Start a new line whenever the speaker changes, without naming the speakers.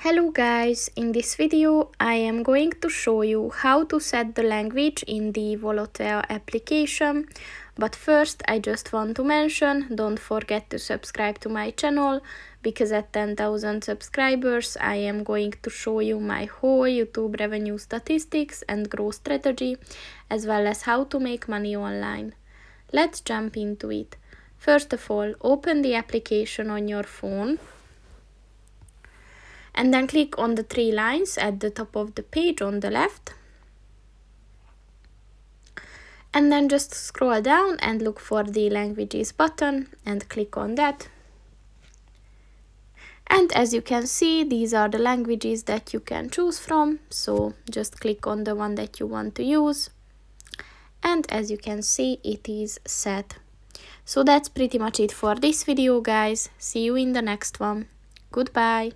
Hello guys, in this video I am going to show you how to set the language in the Volotea application. But first I just want to mention, don't forget to subscribe to my channel, because at 10,000 subscribers I am going to show you my whole YouTube revenue statistics and growth strategy, as well as how to make money online. Let's jump into it. First of all, open the application on your phone. And then click on the three lines at the top of the page on the left. And then just scroll down and look for the languages button and click on that. And as you can see, these are the languages that you can choose from. So just click on the one that you want to use. And as you can see, it is set. So that's pretty much it for this video, guys. See you in the next one. Goodbye.